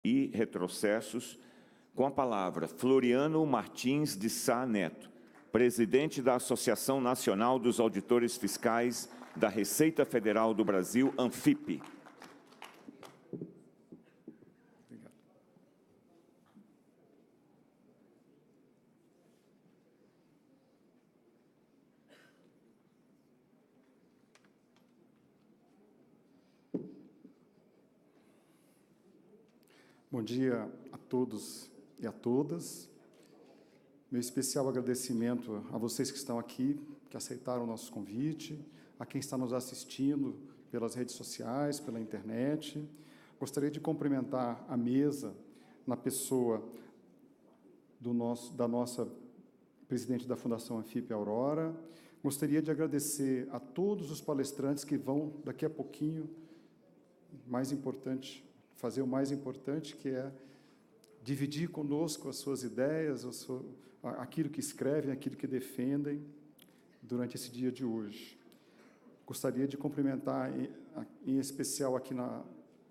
e retrocessos, com a palavra Floriano Martins de Sá Neto, presidente da Associação Nacional dos Auditores Fiscais da Receita Federal do Brasil, ANFIP. Obrigado. Bom dia a todos e a todas. Meu especial agradecimento a vocês que estão aqui, que aceitaram o nosso convite, a quem está nos assistindo pelas redes sociais, pela internet. Gostaria de cumprimentar a mesa na pessoa da nossa presidente da Fundação ANFIP, Aurora. Gostaria de agradecer a todos os palestrantes que vão, daqui a pouquinho, fazer o mais importante, que é dividir conosco as suas ideias, aquilo que escrevem, aquilo que defendem durante esse dia de hoje. Gostaria de cumprimentar, em especial aqui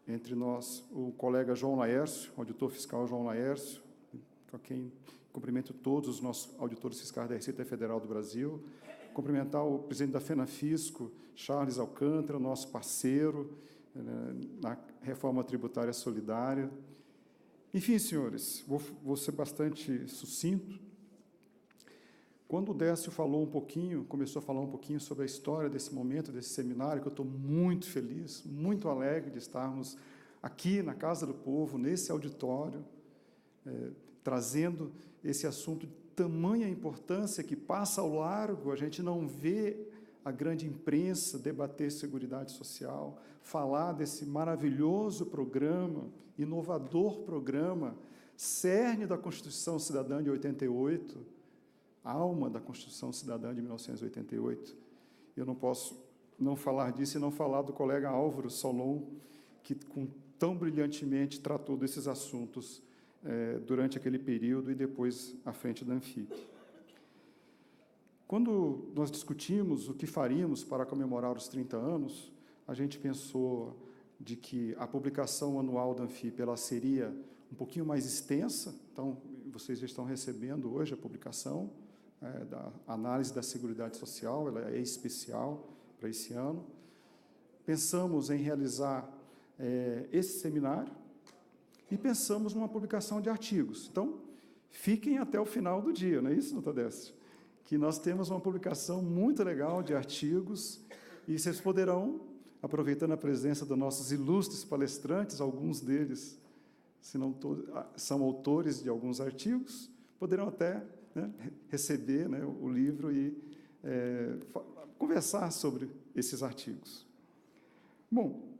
entre nós, o colega João Laércio, auditor fiscal João Laércio, com quem cumprimento todos os nossos auditores fiscais da Receita Federal do Brasil. Cumprimentar o presidente da FENAFISCO, Charles Alcântara, nosso parceiro na reforma tributária solidária. Enfim, senhores, vou ser bastante sucinto. Quando o Décio começou a falar um pouquinho sobre a história desse momento, desse seminário, que eu estou muito feliz, muito alegre de estarmos aqui na Casa do Povo, nesse auditório, trazendo esse assunto de tamanha importância que passa ao largo, a gente não vê a grande imprensa debater Seguridade Social, falar desse maravilhoso programa, inovador programa, cerne da Constituição Cidadã de 88, alma da Constituição Cidadã de 1988. Eu não posso não falar disso e não falar do colega Álvaro Solon, que tão brilhantemente tratou desses assuntos durante aquele período e depois à frente da ANFIP. Quando nós discutimos o que faríamos para comemorar os 30 anos, a gente pensou de que a publicação anual da ANFIP ela seria um pouquinho mais extensa. Então, vocês já estão recebendo hoje a publicação da análise da Seguridade Social, ela é especial para esse ano. Pensamos em realizar esse seminário e pensamos numa publicação de artigos. Então, fiquem até o final do dia, não é isso, doutor Décio? Que nós temos uma publicação muito legal de artigos e vocês poderão, aproveitando a presença dos nossos ilustres palestrantes, alguns deles, se não todos, são autores de alguns artigos, poderão até receber o livro e conversar sobre esses artigos. Bom,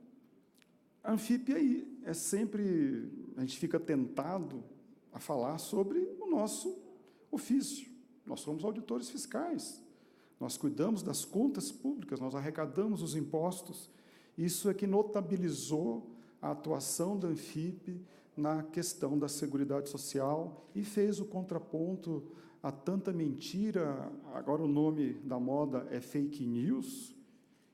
a ANFIP aí sempre, a gente fica tentado a falar sobre o nosso ofício. Nós somos auditores fiscais, nós cuidamos das contas públicas, nós arrecadamos os impostos. Isso é que notabilizou a atuação da ANFIP na questão da Seguridade Social e fez o contraponto a tanta mentira, agora o nome da moda é fake news,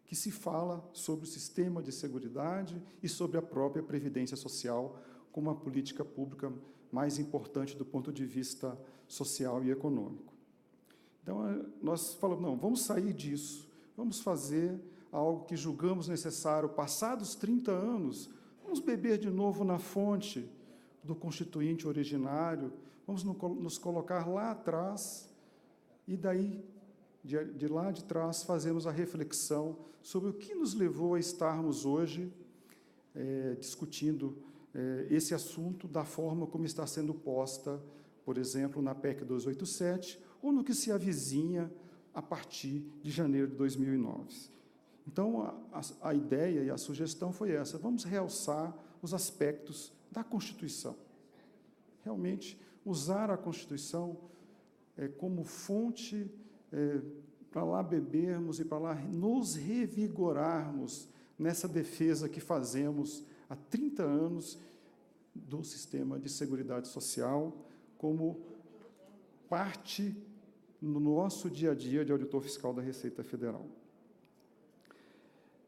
que se fala sobre o sistema de seguridade e sobre a própria Previdência Social como a política pública mais importante do ponto de vista social e econômico. Então, nós falamos, não, vamos sair disso, vamos fazer algo que julgamos necessário. Passados 30 anos, vamos beber de novo na fonte do Constituinte originário, vamos nos colocar lá atrás, e daí, de lá de trás, fazemos a reflexão sobre o que nos levou a estarmos hoje discutindo esse assunto da forma como está sendo posta, por exemplo, na PEC 287, ou no que se avizinha a partir de janeiro de 2009. Então, a ideia e a sugestão foi essa: vamos realçar os aspectos da Constituição. Realmente, usar a Constituição como fonte para lá bebermos e para lá nos revigorarmos nessa defesa que fazemos há 30 anos do sistema de Seguridade Social como parte no nosso dia a dia de auditor fiscal da Receita Federal.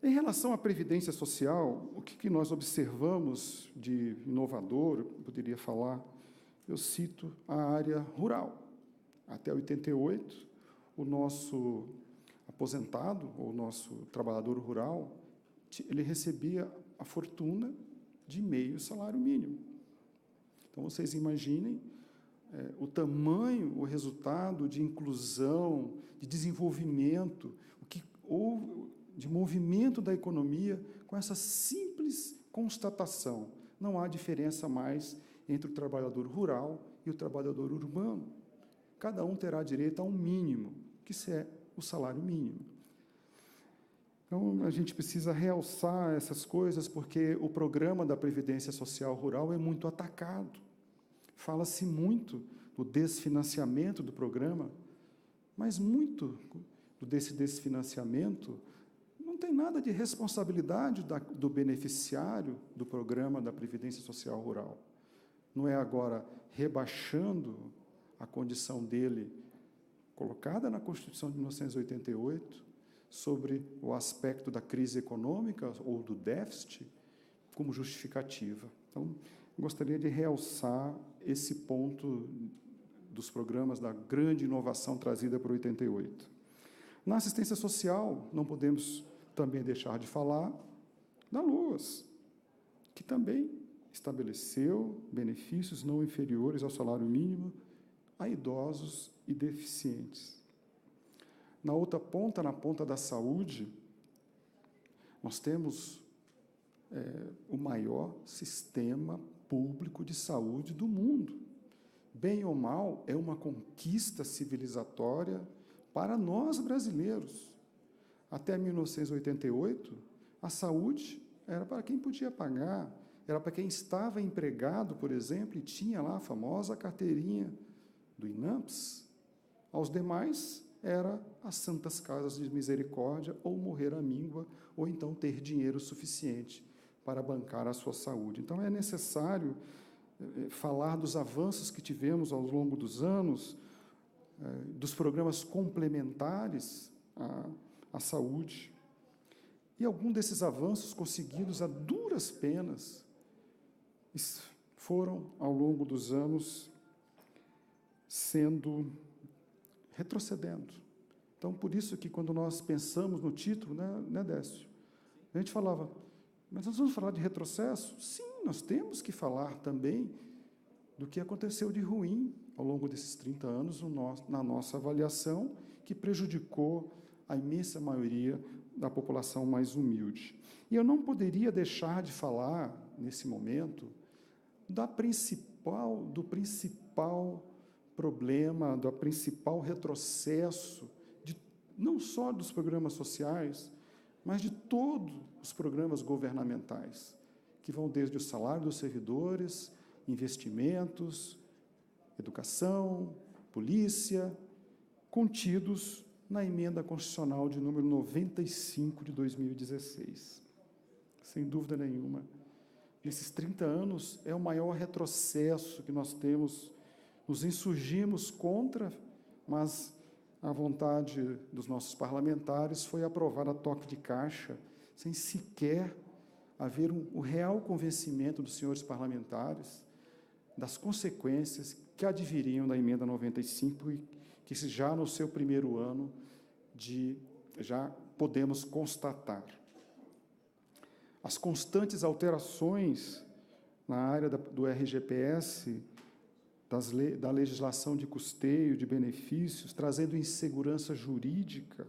Em relação à previdência social, o que nós observamos de inovador, eu poderia falar, eu cito a área rural. Até 88, o nosso aposentado, ou nosso trabalhador rural, ele recebia a fortuna de meio salário mínimo. Então, vocês imaginem o tamanho, o resultado de inclusão, de desenvolvimento, o que houve de movimento da economia com essa simples constatação. Não há diferença mais entre o trabalhador rural e o trabalhador urbano. Cada um terá direito a um mínimo, que é o salário mínimo. Então, a gente precisa realçar essas coisas, porque o programa da Previdência Social Rural é muito atacado. Fala-se muito do desfinanciamento do programa, mas muito desse desfinanciamento não tem nada de responsabilidade do beneficiário do programa da Previdência Social Rural. Não é agora rebaixando a condição dele, colocada na Constituição de 1988, sobre o aspecto da crise econômica ou do déficit, como justificativa. Então, gostaria de realçar esse ponto dos programas da grande inovação trazida por 88. Na assistência social, não podemos também deixar de falar da LOAS, que também estabeleceu benefícios não inferiores ao salário mínimo a idosos e deficientes. Na outra ponta, na ponta da saúde, nós temos o maior sistema público de saúde do mundo. Bem ou mal, é uma conquista civilizatória para nós brasileiros. Até 1988, a saúde era para quem podia pagar, era para quem estava empregado, por exemplo, e tinha lá a famosa carteirinha do INAMPS. Aos demais, era as santas casas de misericórdia, ou morrer à míngua, ou então ter dinheiro suficiente para bancar a sua saúde. Então, é necessário falar dos avanços que tivemos ao longo dos anos, dos programas complementares à saúde, e algum desses avanços conseguidos a duras penas foram, ao longo dos anos, retrocedendo. Então, por isso que, quando nós pensamos no título, né, Décio? A gente falava, mas nós vamos falar de retrocesso? Sim, nós temos que falar também do que aconteceu de ruim ao longo desses 30 anos na nossa avaliação, que prejudicou a imensa maioria da população mais humilde. E eu não poderia deixar de falar, nesse momento, do principal problema, do principal retrocesso, não só dos programas sociais, mas de todos os programas governamentais, que vão desde o salário dos servidores, investimentos, educação, polícia, contidos na Emenda Constitucional de número 95 de 2016. Sem dúvida nenhuma, nesses 30 anos é o maior retrocesso que nós temos, nos insurgimos contra, mas a vontade dos nossos parlamentares foi aprovar a toque de caixa, sem sequer haver o real convencimento dos senhores parlamentares das consequências que adviriam da Emenda 95 e que já no seu primeiro ano já podemos constatar. As constantes alterações na área do RGPS, da legislação de custeio de benefícios, trazendo insegurança jurídica,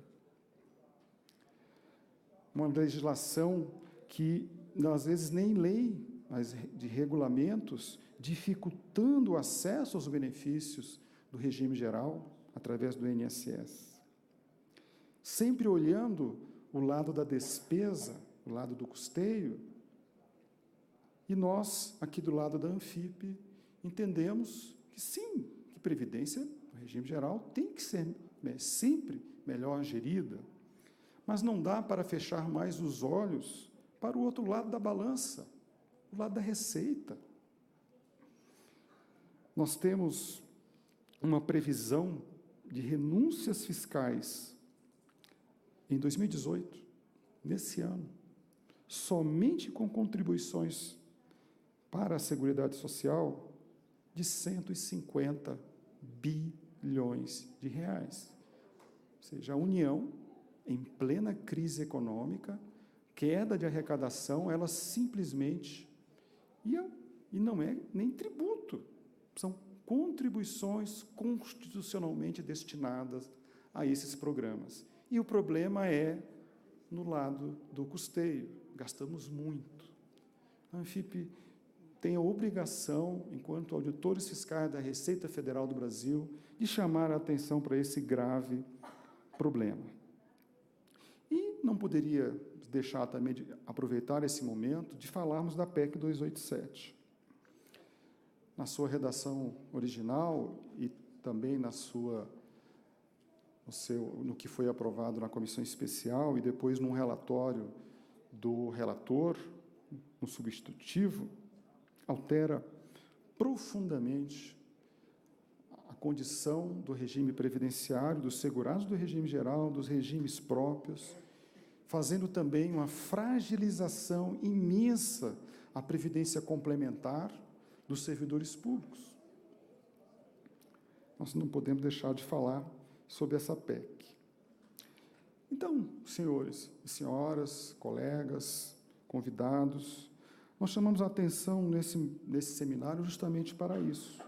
uma legislação que, às vezes, nem lei, mas de regulamentos, dificultando o acesso aos benefícios do regime geral, através do INSS. Sempre olhando o lado da despesa, o lado do custeio, e nós, aqui do lado da Anfip, entendemos que sim, que previdência, o regime geral, tem que ser sempre melhor gerida, mas não dá para fechar mais os olhos para o outro lado da balança, o lado da receita. Nós temos uma previsão de renúncias fiscais em 2018 nesse ano, somente com contribuições para a Seguridade Social, de 150 bilhões de reais. Ou seja, a União, em plena crise econômica, queda de arrecadação, ela simplesmente, e não é nem tributo, são contribuições constitucionalmente destinadas a esses programas. E o problema é no lado do custeio, gastamos muito. A Anfip tem a obrigação, enquanto auditores fiscais da Receita Federal do Brasil, de chamar a atenção para esse grave problema. E não poderia deixar também de aproveitar esse momento de falarmos da PEC 287. Na sua redação original e também no que foi aprovado na comissão especial e depois num relatório do relator, no substitutivo, altera profundamente a condição do regime previdenciário, dos segurados do regime geral, dos regimes próprios, fazendo também uma fragilização imensa à previdência complementar dos servidores públicos. Nós não podemos deixar de falar sobre essa PEC. Então, senhores e senhoras, colegas, convidados, nós chamamos a atenção nesse seminário justamente para isso.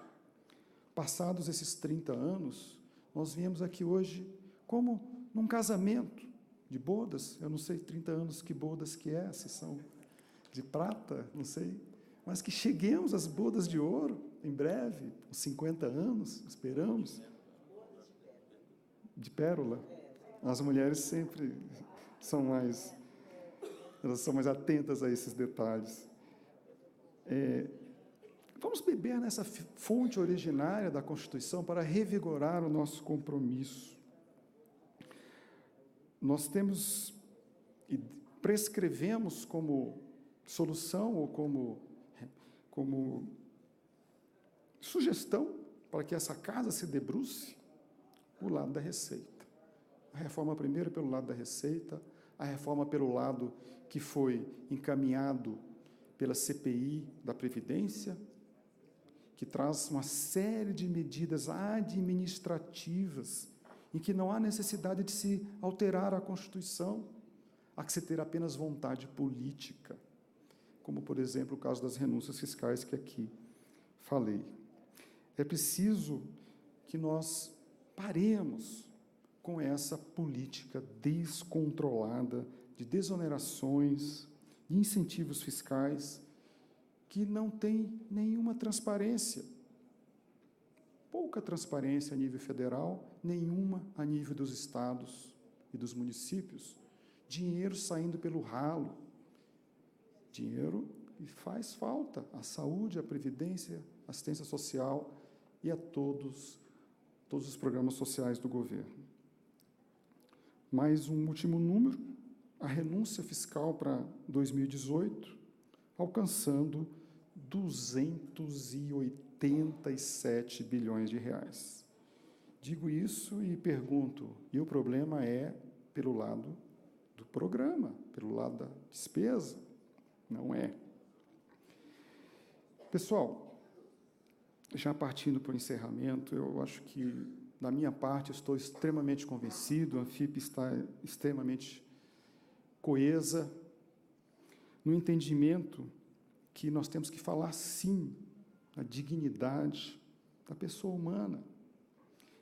Passados esses 30 anos, nós viemos aqui hoje como num casamento de bodas, eu não sei 30 anos que bodas que é, se são de prata, não sei, mas que cheguemos às bodas de ouro, em breve, uns 50 anos, esperamos. De pérola. As mulheres sempre são mais atentas a esses detalhes. Vamos beber nessa fonte originária da Constituição para revigorar o nosso compromisso. Nós temos e prescrevemos como solução ou como sugestão para que essa casa se debruce o lado da Receita. A reforma primeiro pelo lado da Receita, a reforma pelo lado que foi encaminhado pela CPI da Previdência, que traz uma série de medidas administrativas em que não há necessidade de se alterar a Constituição, há que se ter apenas vontade política, como, por exemplo, o caso das renúncias fiscais que aqui falei. É preciso que nós paremos com essa política descontrolada de desonerações, de incentivos fiscais, que não tem nenhuma transparência. Pouca transparência a nível federal, nenhuma a nível dos estados e dos municípios. Dinheiro saindo pelo ralo. Dinheiro que faz falta à saúde, à previdência, à assistência social e a todos os programas sociais do governo. Mais um último número, a renúncia fiscal para 2018, alcançando 287 bilhões de reais. Digo isso e pergunto, e o problema é pelo lado do programa, pelo lado da despesa? Não é. Pessoal, já partindo para o encerramento, eu acho que, da minha parte, estou extremamente convencido, a Anfip está extremamente coesa, no entendimento que nós temos que falar, sim, da dignidade da pessoa humana,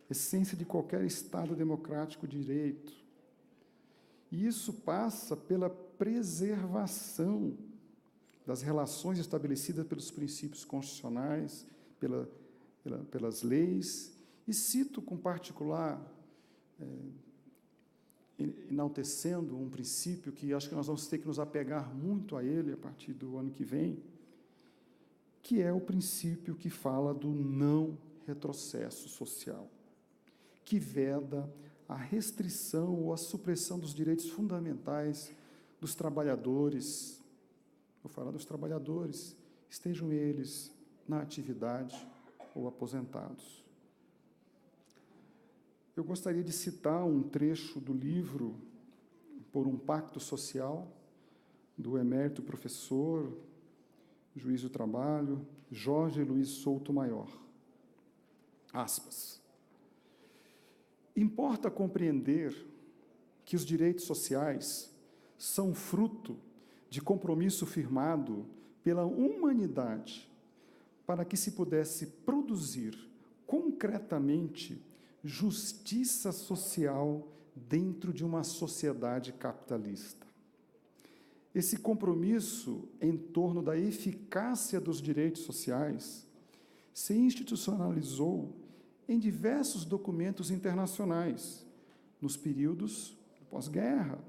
essência de qualquer Estado democrático de direito. E isso passa pela preservação das relações estabelecidas pelos princípios constitucionais, pelas leis, e cito com particular, enaltecendo um princípio que acho que nós vamos ter que nos apegar muito a ele a partir do ano que vem, que é o princípio que fala do não retrocesso social, que veda a restrição ou a supressão dos direitos fundamentais dos trabalhadores. Vou falar dos trabalhadores, estejam eles na atividade ou aposentados. Eu gostaria de citar um trecho do livro por um pacto social, do emérito professor, juiz do trabalho, Jorge Luiz Souto Maior. Aspas. Importa compreender que os direitos sociais são fruto de compromisso firmado pela humanidade para que se pudesse produzir concretamente justiça social dentro de uma sociedade capitalista. Esse compromisso em torno da eficácia dos direitos sociais se institucionalizou em diversos documentos internacionais, nos períodos do pós-guerra,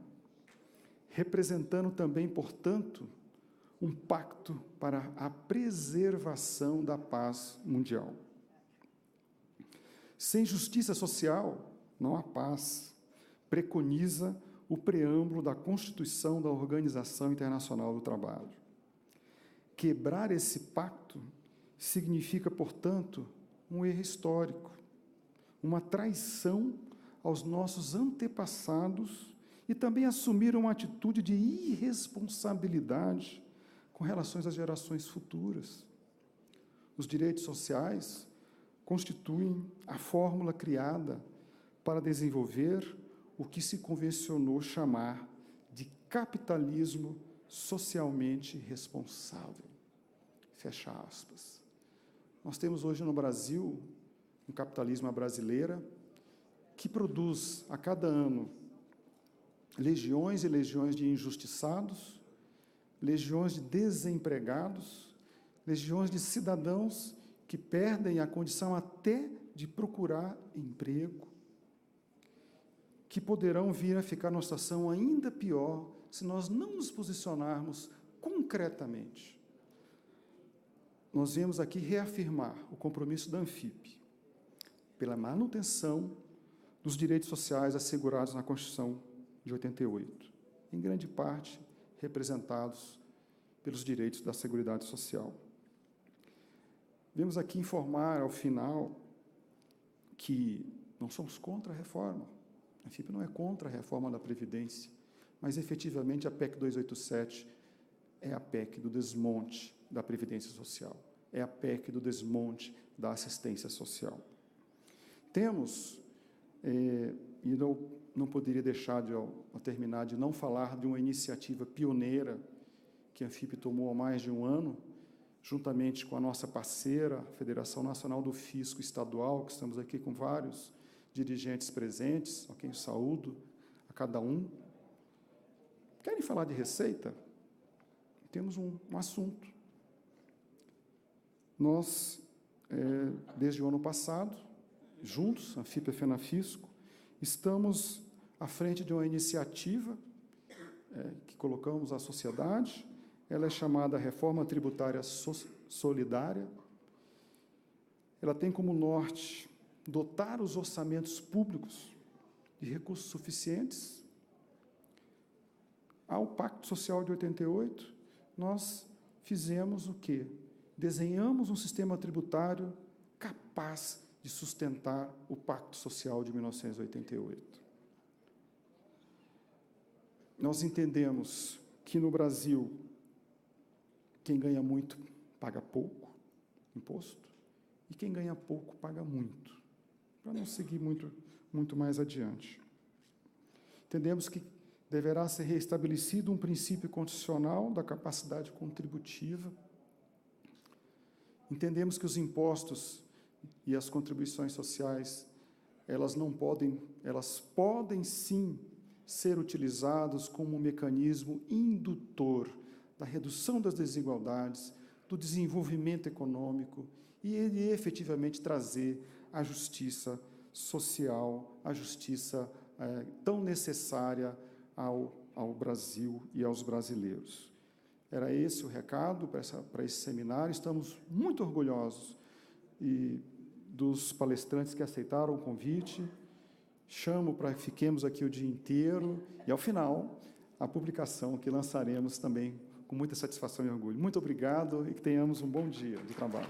representando também, portanto, um pacto para a preservação da paz mundial. Sem justiça social, não há paz, preconiza o preâmbulo da Constituição da Organização Internacional do Trabalho. Quebrar esse pacto significa, portanto, um erro histórico, uma traição aos nossos antepassados e também assumir uma atitude de irresponsabilidade com relação às gerações futuras. Os direitos sociais constituem a fórmula criada para desenvolver o que se convencionou chamar de capitalismo socialmente responsável. Fecha aspas. Nós temos hoje no Brasil um capitalismo à brasileira que produz a cada ano legiões e legiões de injustiçados, legiões de desempregados, legiões de cidadãos que perdem a condição até de procurar emprego, que poderão vir a ficar numa situação ainda pior se nós não nos posicionarmos concretamente. Nós viemos aqui reafirmar o compromisso da Anfip pela manutenção dos direitos sociais assegurados na Constituição de 88, em grande parte representados pelos direitos da Seguridade Social. Viemos aqui informar, ao final, que não somos contra a reforma. A Anfip não é contra a reforma da Previdência, mas, efetivamente, a PEC 287 é a PEC do desmonte da Previdência Social, é a PEC do desmonte da assistência social. Temos, e não poderia deixar de, ao terminar, de não falar de uma iniciativa pioneira que a Anfip tomou há mais de um ano, juntamente com a nossa parceira, a Federação Nacional do Fisco Estadual, que estamos aqui com vários dirigentes presentes, a quem saúdo, a cada um. Querem falar de receita? Temos um assunto. Nós, desde o ano passado, juntos, Anfip e FENAFISCO, estamos à frente de uma iniciativa que colocamos à sociedade. Ela é chamada Reforma Tributária Solidária. Ela tem como norte dotar os orçamentos públicos de recursos suficientes. Ao Pacto Social de 88, nós fizemos o quê? Desenhamos um sistema tributário capaz de sustentar o Pacto Social de 1988. Nós entendemos que, no Brasil, quem ganha muito paga pouco imposto e quem ganha pouco paga muito, para não seguir muito mais adiante. Entendemos que deverá ser restabelecido um princípio constitucional da capacidade contributiva. Entendemos que os impostos e as contribuições sociais, elas podem sim ser utilizados como um mecanismo indutor da redução das desigualdades, do desenvolvimento econômico e ele efetivamente trazer a justiça social, a justiça tão necessária ao Brasil e aos brasileiros. Era esse o recado para esse seminário. Estamos muito orgulhosos dos palestrantes que aceitaram o convite. Chamo para que fiquemos aqui o dia inteiro e, ao final, a publicação que lançaremos também com muita satisfação e orgulho. Muito obrigado e que tenhamos um bom dia de trabalho.